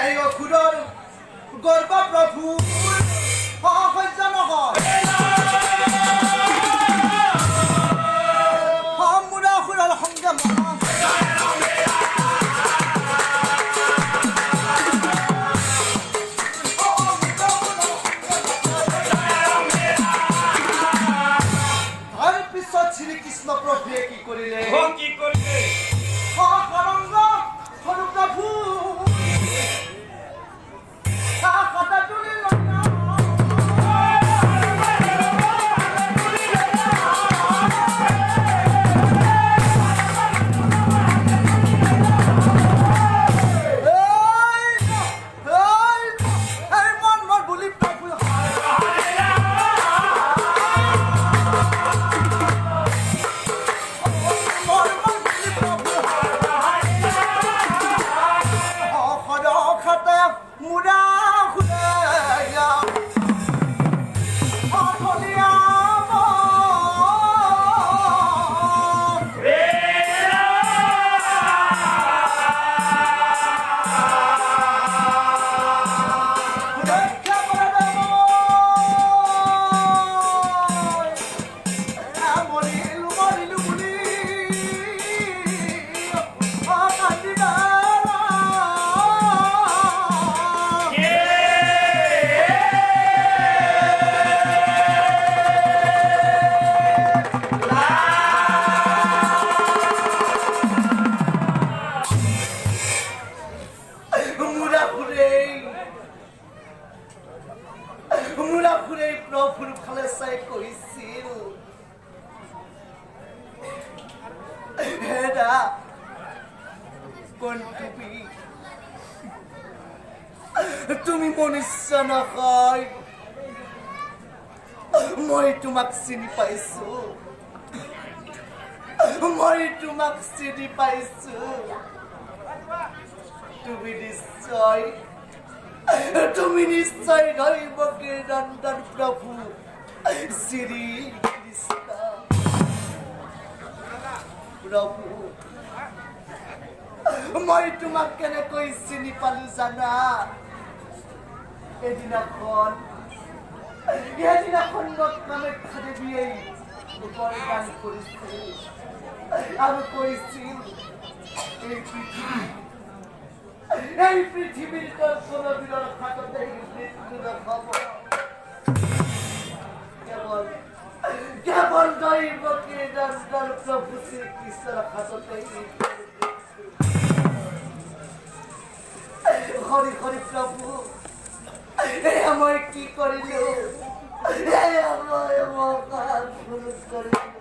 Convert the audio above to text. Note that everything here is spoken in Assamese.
এই অসুৰৰ গৰ্ব প্ৰভু সহ্য নহয় মোৰ অসুৰৰ সংগে তাৰ পিছত শ্ৰীকৃষ্ণ প্ৰভুৱে কি কৰিলে সৰংগ সৰু প্ৰভু প্ৰভুৰ ফালে চাই কৈছিল হেৰা তুমি মনুষ্য নহয় মই তোমাক চিনি পাইছো তুমি নিশ্চয় দৈৱকী নন্দন প্ৰভু শ্ৰী কৃষ্ণ প্ৰভু মই তোমাক কেনেকৈ চিনি পালো জানা এদিনাখন মোক কামাখ্যা দেৱীয়ে বৰদান কৰিছিল আৰু কৈছিল এই পৃথিৱীৰ কোনো বিৰৰ হাততে মৃত্যু নহব কেৱল দৈৱকী নন্দন প্ৰভু শ্ৰীকৃষ্ণৰ হাততে হৰি হৰি প্ৰভু এয়া মই কি কৰিলো এয়া মই ভুল কৰিলো